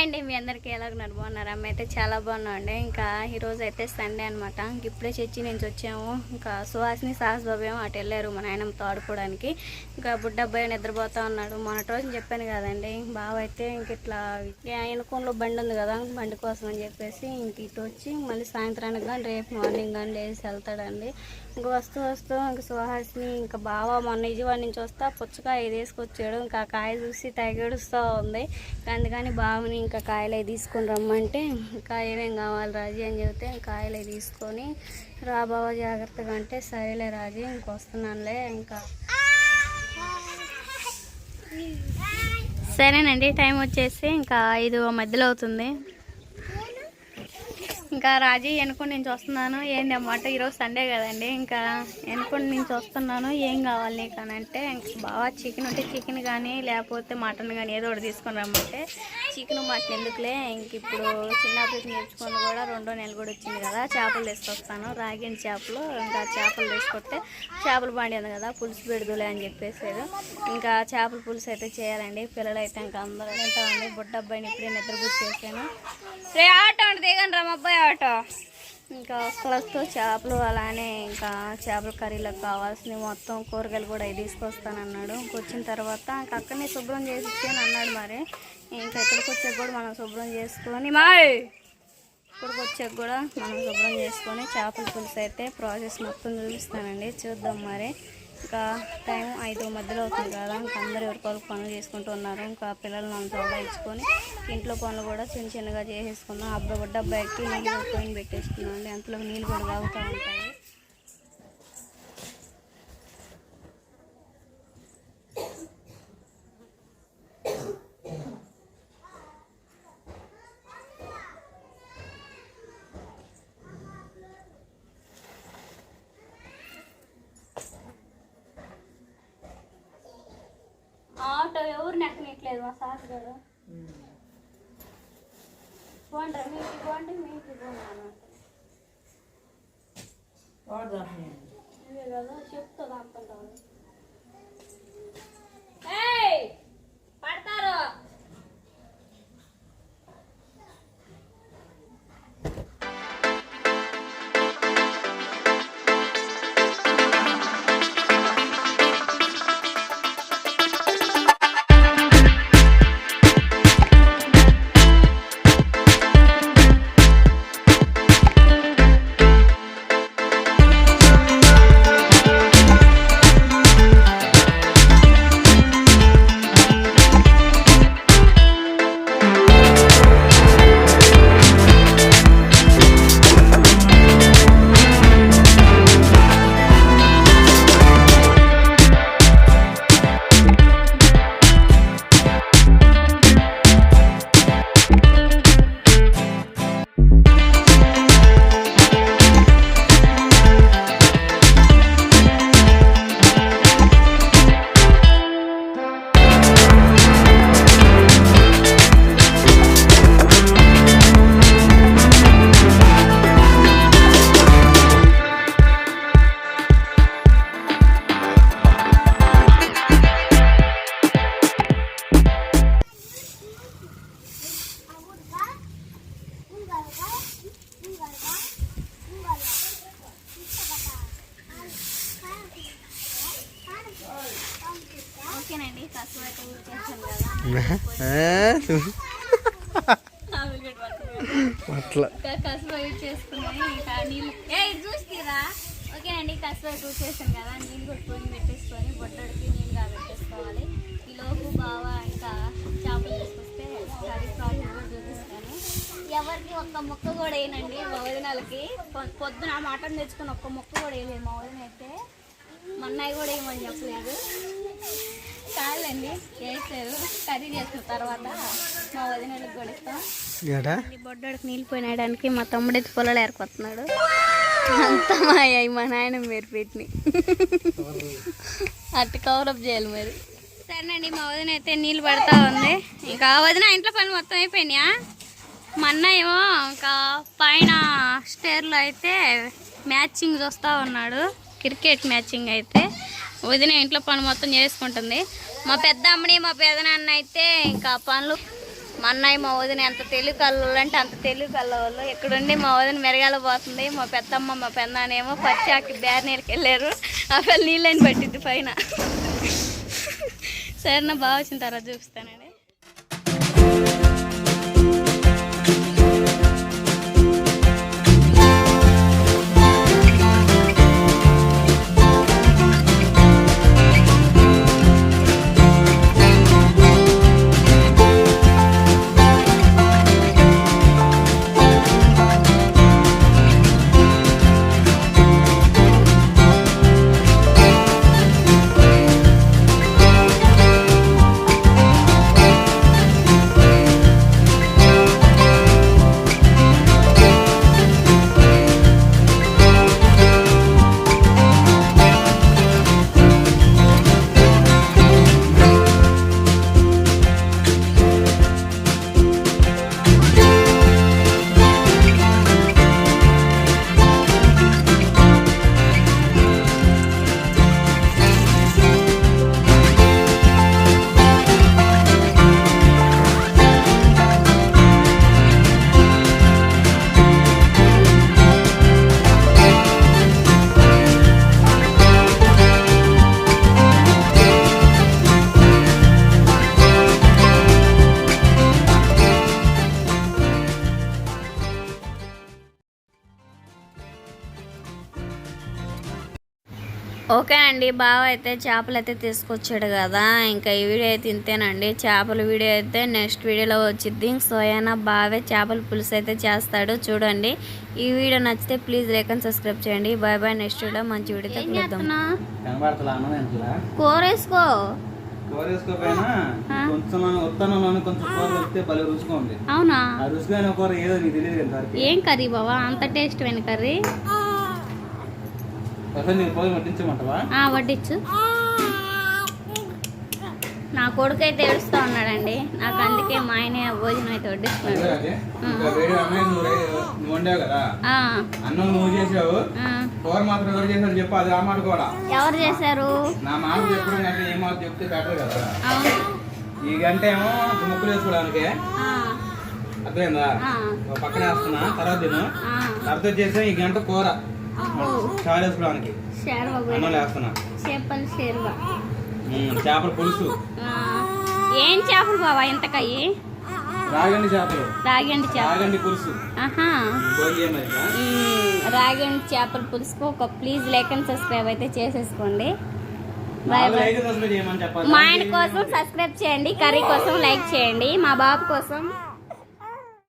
అండి, మీ అందరికీ ఎలాగున్నారు? బాగున్నారు? అమ్మ అయితే చాలా బాగున్నామండి. ఇంకా ఈరోజు అయితే సండే అనమాట. ఇప్పుడే చర్చి నుంచి వచ్చాము. ఇంకా సుహాసిని సాహస్ బాబు ఏమో అటు వెళ్ళారు మా నాయనమ్మతో ఆడుకోవడానికి. ఇంకా బుడ్డబ్బాయి నిద్రపోతా ఉన్నాడు. మొన్నటి రోజు చెప్పాను కదండి, బావ అయితే ఇంక ఇట్లా ఎనుకోలో బండి ఉంది కదా, బండి కోసం అని చెప్పేసి ఇంక ఇటు వచ్చి మళ్ళీ సాయంత్రానికి కానీ రేపు మార్నింగ్ కానీ లేచి వెళ్తాడండి. ఇంక వస్తూ ఇంక సుహాసిని ఇంకా బావ మొన్న విజయవాడ నుంచి వస్తా పుచ్చకాయ తీసుకొచ్చాడు. ఇంకా కాయ చూసి తెగేడుస్తూ ఉంది. అందుకని బావని ఇంకా కాయలు తీసుకొని రమ్మంటే ఇంకా ఏమేం కావాలి రాజీ అని చెబితే కాయలు తీసుకొని రా బావ జాగ్రత్తగా అంటే సరేలే రాజీ ఇంకొస్తున్నానులే. ఇంకా సరేనండి, టైం వచ్చేసి ఇంకా 5 మధ్యలో అవుతుంది. ఇంకా రాజీ ఎనుకొని నుంచి వస్తున్నాను ఏంటి అన్నమాట. ఈరోజు సండే కదండి, ఇంకా ఎనుకొని నుంచి వస్తున్నాను ఏం కావాలి నీకు అని అంటే బాగా చికెన్ ఉంటే చికెన్ కానీ లేకపోతే మటన్ కానీ ఏదో ఒకటి తీసుకొని రమ్మంటే చికెన్ మటన్ ఎందుకులే ఇంక ఇప్పుడు చిన్నప్పటి నేర్చుకొని కూడా 2వ నెల కూడా వచ్చింది కదా, చేపలు తీసుకొస్తాను రాగిన చేపలు. ఇంకా చేపలు తీసుకొస్తే చేపలు బాండేది కదా పులుసు పెడుదులే అని చెప్పేసారు. ఇంకా చేపల పులుసు అయితే చేయాలండి. పిల్లలు అయితే ఇంకా అందరూ తింటామండి. బుడ్డబ్బాయిని ఇప్పుడే నిద్రపుచ్చేసాను. రే ఆటో అంటే దిగండి రా మా అబ్బాయి ఆటో. ఇంకా వస్తూ చేపలు అలానే ఇంకా చేపల కర్రీలకు కావాల్సినవి మొత్తం కూరగాయలు కూడా తీసుకొస్తానన్నాడు. వచ్చిన తర్వాత ఇంకా అక్కడనే శుభ్రం చేసి ఇచ్చాను అన్నాడు. మరి ఇంకా ఇక్కడికి వచ్చాక కూడా మనం శుభ్రం చేసుకొని ఇక్కడికి వచ్చాక కూడా మనం శుభ్రం చేసుకొని చేపల పులుసు అయితే ప్రాసెస్ మొత్తం చూపిస్తానండి. చూద్దాం మరి. ఇంకా టైం 5 మధ్యలో అవుతుంది కదా, ఇంకా అందరూ ఎవరికొరకు పనులు చేసుకుంటూ ఉన్నారు. ఇంకా పిల్లలు మనం చోడించుకొని ఇంట్లో పనులు కూడా చిన్నగా చేసేసుకున్నాం. బుడ్డబ్బాయికి నీళ్ళు పోయిన పెట్టేసుకున్నాం అండి. అంతలో నీళ్ళు కూడా తాగుతూ ఉంటాయి. ఆటో ఎవరు నెక్కనట్లేదు మా సార్ గారు. పోండి మీకు పోండి మీకు పోండి కదా చెప్తా అనుకుంటాను. పడతారు ఓకేనండి. కసువు అయితే యూజ్ చేస్తాను కదా, కసువు యూజ్ చేసుకున్నాను. ఇంకా నీళ్ళు చూస్తీరా. ఓకేనండి, కసువు అయితే యూజ్ చేస్తాను కదా, నీళ్ళు కొట్టుకొని పెట్టేసుకొని బొట్టడికి నీళ్ళు కాబెట్టేసుకోవాలి. ఈలోపు బాగా ఇంకా చేపలు తీసుకొస్తే కర్రీ ప్రాసెస్ కూడా చూపిస్తాను. ఎవరికి ఒక్క ముక్క కూడా వేయనండి. మా వదినలకి పొద్దున మటన్ తెచ్చుకొని ఒక్క ముక్క కూడా వేయలేదు మా వదిన అయితే. మొన్నవి కూడా ఏమని చెప్పలేదు. కాదండి వేసారు, కర్రీ చేసిన తర్వాత మా వదినలకు కూడా ఇస్తాం. బొడ్డడికి నీళ్ళు పోయినాయడానికి మా తమ్ముడైతే పొలాలు ఏరుకొస్తున్నాడు. అంతా మా నాయన మీరు పెట్టినాయి అట్టు కవరప్ చేయాలి మరి. సరేనండి, మా వదిన అయితే నీళ్ళు పడతా ఉంది. ఇంకా వదిన ఇంట్లో పని మొత్తం అయిపోయినాయా? మా అన్న ఏమో ఇంకా పైన స్టేర్లో అయితే మ్యాచింగ్ చూస్తూ ఉన్నాడు, క్రికెట్ మ్యాచింగ్ అయితే. వదిన ఇంట్లో పని మొత్తం చేసుకుంటుంది. మా పెద్ద అమ్మని మా పెదనాన్న అయితే ఇంకా పనులు మా అన్నయ్య మా వదిన ఎంత తెలుగు కళ్ళు అంటే అంత తెలుగు కళ్ళవాళ్ళు. ఇక్కడుండి మా వదిన మెరగాల పోతుంది, మా పెద్దమ్మ మా పెద్దనేమో పచ్చాకి బ్యారనీళ్ళకి వెళ్ళారు. ఆ పిల్ల నీళ్ళని పట్టింది పైన. సరే నా బాగా వచ్చిన తర్వాత చూపిస్తానండి. ఓకే అండి, బావ అయితే చేపలు అయితే తీసుకొచ్చాడు కదా. ఇంకా ఈ వీడియో అయితే ఇంతేనండి. చేపల వీడియో అయితే నెక్స్ట్ వీడియోలో వచ్చింది. సోయానా బావే చేపల పులుసు అయితే చేస్తాడు చూడండి. ఈ వీడియో నచ్చితే ప్లీజ్ లైక్ అండ్ సబ్స్క్రైబ్ చేయండి. Bye bye. నెక్స్ట్ వీడియో మంచి వీడియోతో కలుద్దాం. కూర వేసుకో. అవునా? ఏం కర్రీ బావా? అంత టేస్ట్ అయిన కర్రీ వడ్డించు. నా కొడుకు అయితే ఏడుస్తూ ఉన్నాడండి. నాకు అందుకే మా ఆయన భోజనం అయితే వడ్డిస్తున్నాడు. ఎవరు చేశారు? ఈ గంట ఏమో ముక్కులు వేసుకోవడానికి అర్థమైందా? పక్కన వేస్తున్నా. తర్వాత వచ్చేసి ఈ గంట కూర చారు వేసుకోవడానికి అన్నం వేస్తున్నా. చేపల పులుసు. ఏం చేపలు బావా ఇంతకయ్యి? రాగండి చేపలు. రాగండి పులుసు. రాగండి చేపల పులుసుకు ఒక ప్లీజ్ లైక్ అండ్ సబ్స్క్రైబ్ అయితే చేసేసుకోండి. మా ఆయన కోసం సబ్స్క్రైబ్ చేయండి, కర్రీ కోసం లైక్ చేయండి, మా బాబు కోసం